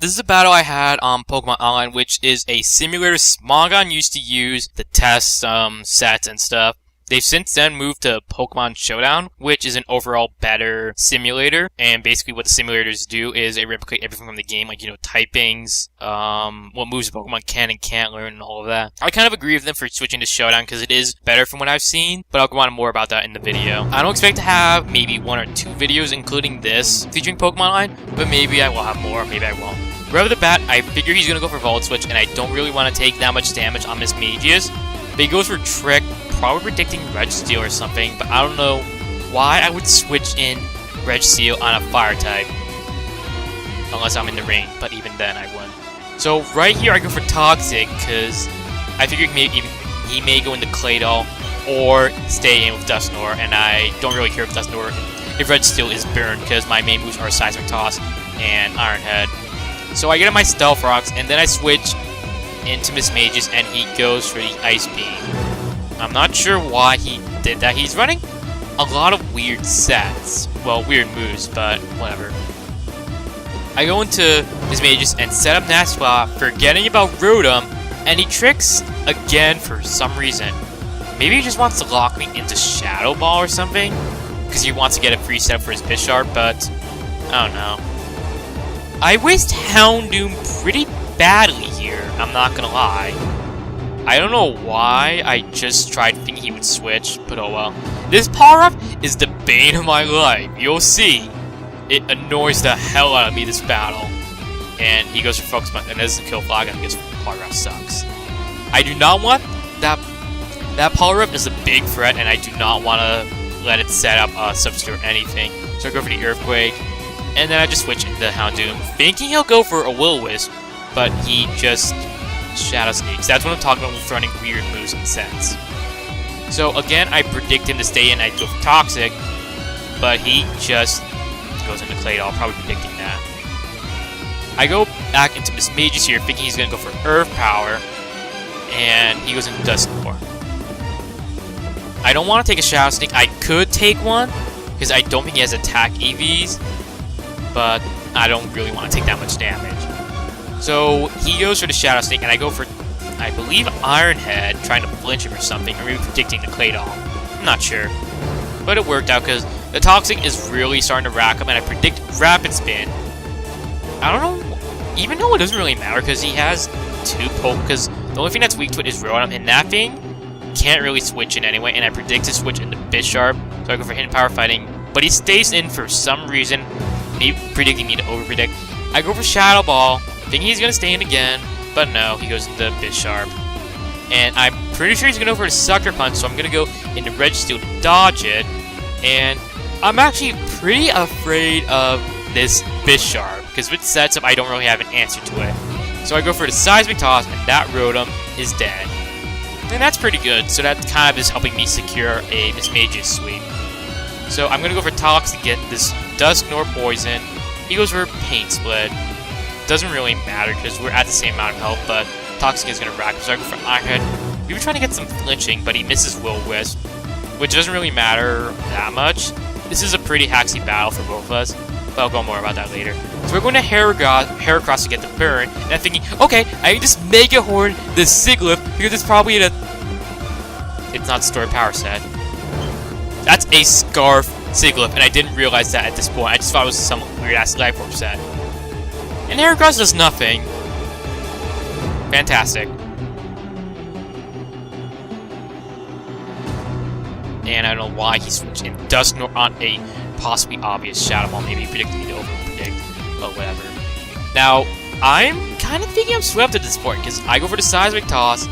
This is a battle I had on Pokemon Online, which is a simulator Smogon used to use to test sets and stuff. They've since then moved to Pokemon Showdown, which is an overall better simulator. And basically what the simulators do is they replicate everything from the game, like, typings, what moves a Pokemon can and can't learn, and all of that. I kind of agree with them for switching to Showdown because it is better from what I've seen, but I'll go on more about that in the video. I don't expect to have maybe 1 or 2 videos, including this, featuring Pokemon Online, but maybe I will have more, maybe I won't. Right off the bat, I figure he's going to go for Volt Switch, and I don't really want to take that much damage on Mismagius. But he goes for Trick, probably predicting Registeel or something, but I don't know why I would switch in Registeel on a Fire type. Unless I'm in the rain, but even then I wouldn't. So right here I go for Toxic, because I figure he may go into Claydol or stay in with Dusknoir, and I don't really care if Dusknoir, if Registeel is burned, because my main moves are Seismic Toss and Iron Head. So I get my Stealth Rocks, and then I switch into Mismagius, and he goes for the Ice Beam. I'm not sure why he did that. He's running a lot of weird sets. Well, weird moves, but whatever. I go into Mismagius and set up Nasfla, forgetting about Rotom, and he tricks again for some reason. Maybe he just wants to lock me into Shadow Ball or something, because he wants to get a free setup for his Bisharp, but I don't know. I waste Houndoom pretty badly here, I'm not gonna lie. I don't know why I just tried thinking he would switch, but oh well. This Poliwrath is the bane of my life, you'll see. It annoys the hell out of me, this battle. And he goes for Focus Punch, and doesn't kill Flagon because Poliwrath sucks. I do not want that Poliwrath is a big threat, and I do not want to let it set up a substitute or anything. So I go for the Earthquake. And then I just switch into Houndoom, thinking he'll go for a Will-O-Wisp, but he just Shadow Sneaks. That's what I'm talking about with running weird moves and sets. So again, I predict him to stay in, I'd go for Toxic, but he just goes into Claydol, probably predicting that. I go back into Mismagius here, thinking he's going to go for Earth Power, and he goes into Dusknoir. I don't want to take a Shadow Sneak. I could take one, because I don't think he has attack EVs, but I don't really want to take that much damage. So he goes for the Shadow Sneak, and I go for, I believe, Iron Head, trying to flinch him or something, or maybe predicting the Claydol. I'm not sure. But it worked out, because the Toxic is really starting to rack him, and I predict Rapid Spin. I don't know, even though it doesn't really matter, because he has 2 poke, because the only thing that's weak to it is Rotom, and that thing can't really switch in anyway, and I predict to switch into Bisharp, so I go for Hidden Power Fighting, but he stays in for some reason, maybe predicting me to overpredict. I go for Shadow Ball, thinking he's going to stay in again, but no, he goes into Bisharp. And I'm pretty sure he's going to go for a Sucker Punch, so I'm going to go into Registeel to dodge it. And I'm actually pretty afraid of this Bisharp, because if it sets up, I don't really have an answer to it. So I go for the Seismic Toss, and that Rotom is dead. And that's pretty good, so that kind of is helping me secure a Mismagius sweep. So I'm going to go for Toxic to get this Dusknoir Poison. He goes for Paint Split. Doesn't really matter because we're at the same amount of health, but Toxic is going to rack him. So I go for Iron Head. We were trying to get some flinching, but he misses Will-O-Wisp, which doesn't really matter that much. This is a pretty haxy battle for both of us, but I'll go more about that later. So we're going to Heracross to get the burn, and I'm thinking, okay, I can just Mega Horn the Sigilyph because it's probably it's not Story Power set. That's a Scarf Sigilyph, and I didn't realize that at this point. I just thought it was some weird-ass Life Orb set. And Heracross does nothing. Fantastic. And I don't know why he switched in Dusknoir on a possibly obvious Shadow Ball. Maybe he predicted me to over-predict, but whatever. Now, I'm kind of thinking I'm swept at this point, because I go for the Seismic Toss,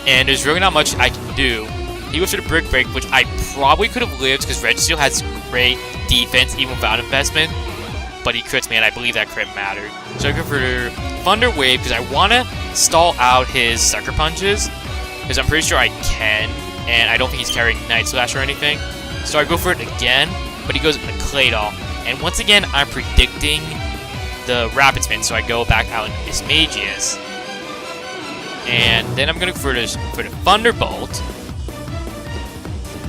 and there's really not much I can do. He goes for the Brick Break, which I probably could have lived, because Registeel has great defense even without investment, but he crits me, and I believe that crit mattered. So I go for Thunder Wave, because I want to stall out his Sucker Punches, because I'm pretty sure I can, and I don't think he's carrying Night Slash or anything. So I go for it again, but he goes into Claydol, and once again, I'm predicting the Rapid Spin, so I go back out into Mismagius. And then I'm going to go for the Thunderbolt,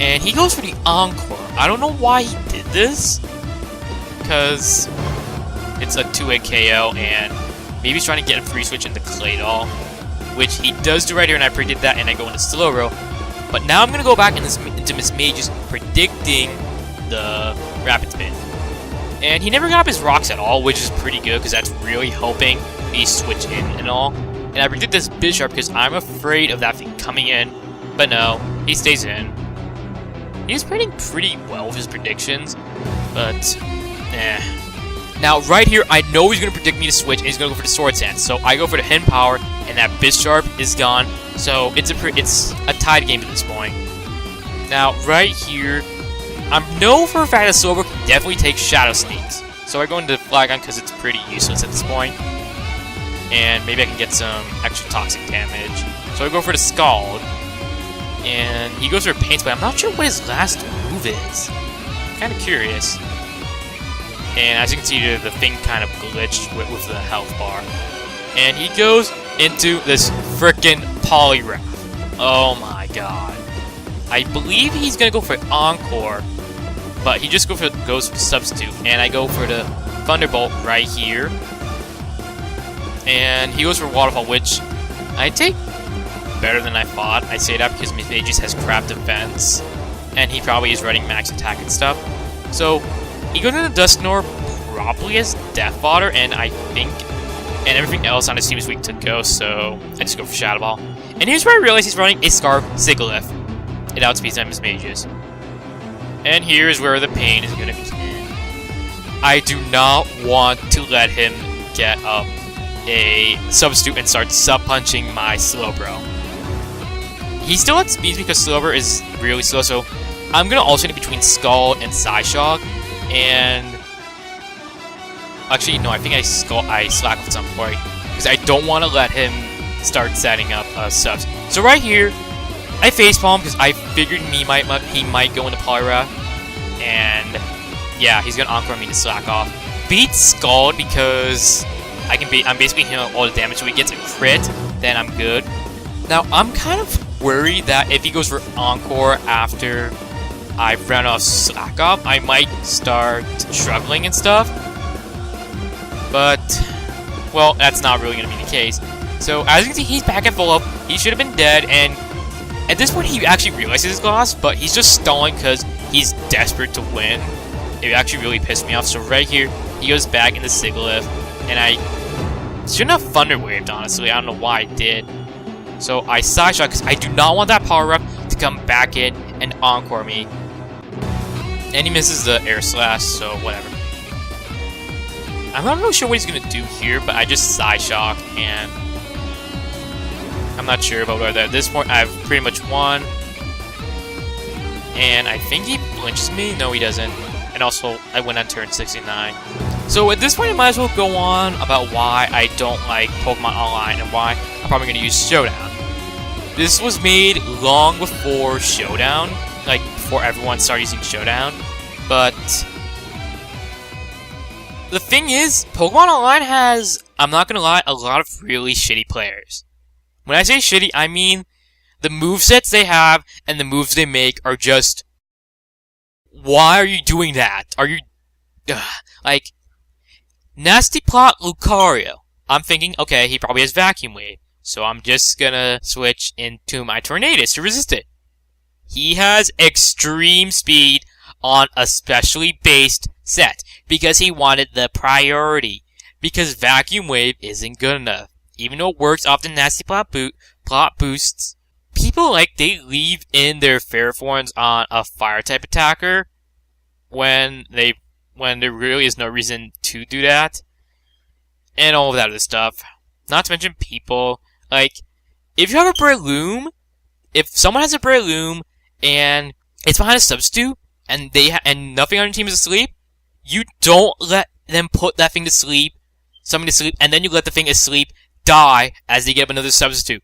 and he goes for the Encore. I don't know why he did this, because it's a 2-hit KO, and maybe he's trying to get a free switch into Claydol, which he does do right here, and I predicted that, and I go into Slowbro. But now I'm going to go back into Miss Mage's predicting the Rapid Spin. And he never got up his rocks at all, which is pretty good, because that's really helping me switch in and all. And I predict this Bisharp because I'm afraid of that thing coming in. But no, he stays in. He's pretty well with his predictions, but Now right here, I know he's going to predict me to switch, and he's going to go for the Swords Dance. So I go for the Hidden Power, and that Bisharp is gone. So it's a tied game at this point. Now right here, I know for a fact that Slowbro can definitely take Shadow Sneaks. So I go into Flagon because it's pretty useless at this point. And maybe I can get some extra toxic damage. So I go for the Scald. And he goes for a Paint Spray. I'm not sure what his last move is. I'm kind of curious. And as you can see, the thing kind of glitched with the health bar. And he goes into this frickin' Poliwrath. Oh my god. I believe he's going to go for Encore. But he just goes for Substitute. And I go for the Thunderbolt right here. And he goes for Waterfall, which I take better than I thought. I say that because Mages has crap defense. And he probably is running max attack and stuff. So he goes into Dusknoir probably as Death Fodder, and I think and everything else on his team is weak to Ghost, so I just go for Shadow Ball. And here's where I realize he's running a Scarf Sigilyph. It outspeeds them as Mages. And here's where the pain is going to begin. I do not want to let him get up a Substitute and start sub-punching my Slowbro. He still outspeeds because Slowbro is really slow, so I'm going to alternate between Scald and Psyshock, and actually, no, I think I slack off some point, because I don't want to let him start setting up subs. So right here, I facepalm because I figured he might go into Poliwrath, and yeah, he's gonna Encore me to slack off. Beat Scald because I'm basically healing all the damage, so he gets a crit, then I'm good. Now I'm kind of worried that if he goes for Encore after I've run off Slack Off, I might start struggling and stuff. But, well, that's not really going to be the case. So, as you can see, he's back at full health. He should have been dead, and at this point, he actually realizes his loss, but he's just stalling because he's desperate to win. It actually really pissed me off. So, right here, he goes back into Sigilyph, and I shouldn't have Thunder Waved, honestly. I don't know why I did. So, I Side Shot because I do not want that Poliwrath to come back in and Encore me. And he misses the Air Slash, so whatever. I'm not really sure what he's going to do here, but I just Psyshock, and I'm not sure about whether at this point I've pretty much won. And I think he blinches me. No, he doesn't. And also, I went on turn 69. So at this point, I might as well go on about why I don't like Pokemon Online and why I'm probably going to use Showdown. This was made long before Showdown, like before everyone started using Showdown, but the thing is, Pokemon Online has, I'm not gonna lie, a lot of really shitty players. When I say shitty, I mean the movesets they have and the moves they make are just, why are you doing that? Are you, like, Nasty Plot Lucario. I'm thinking, okay, he probably has Vacuum Wave, so I'm just gonna switch into my Tornadus to resist it. He has extreme speed on a specially based set because he wanted the priority. Because Vacuum Wave isn't good enough. Even though it works off the Nasty Plot boosts, people they leave in their Ferrothorns on a Fire-type attacker when there really is no reason to do that. And all of that other stuff. Not to mention people, if you have a Breloom, if someone has a Breloom and it's behind a Substitute, and nothing on your team is asleep, you don't let them put that thing to sleep, something to sleep, and then you let the thing asleep die as they get up another Substitute.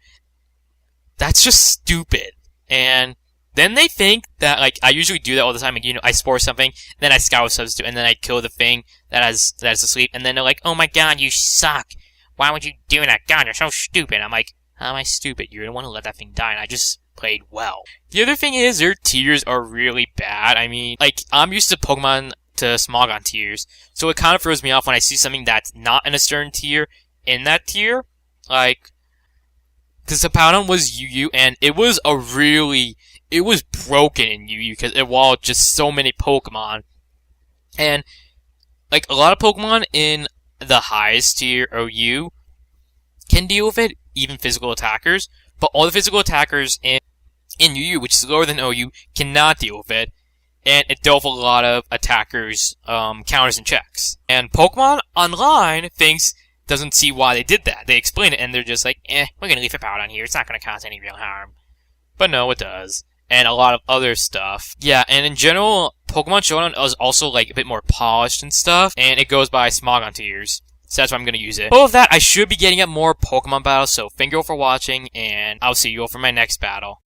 That's just stupid. And then they think that, I usually do that all the time, I Spore something, then I Scour Substitute, and then I kill the thing that is asleep, and then they're like, oh my god, you suck. Why would you do that? God, you're so stupid. I'm like, how am I stupid? You don't want to let that thing die, and I just played well. The other thing is, their tiers are really bad. I mean, I'm used to Pokemon to Smogon tiers. So it kind of throws me off when I see something that's not in a certain tier in that tier. Like, because Hippowdon was UU, and it was broken in UU because it walled just so many Pokemon. And, like, a lot of Pokemon in the highest tier, OU, can deal with it, even physical attackers, but all the physical attackers in UU, which is lower than OU, cannot deal with it, and it dealt with a lot of attackers' counters and checks. And Pokemon Online doesn't see why they did that. They explain it, and they're just like, we're gonna leave it out on here, it's not gonna cause any real harm. But no, it does. And a lot of other stuff. Yeah, and in general, Pokemon Showdown is also, like, a bit more polished and stuff, and it goes by Smogon tiers. So that's why I'm gonna use it. But with that, I should be getting up more Pokemon battles, so thank you all for watching, and I'll see you all for my next battle.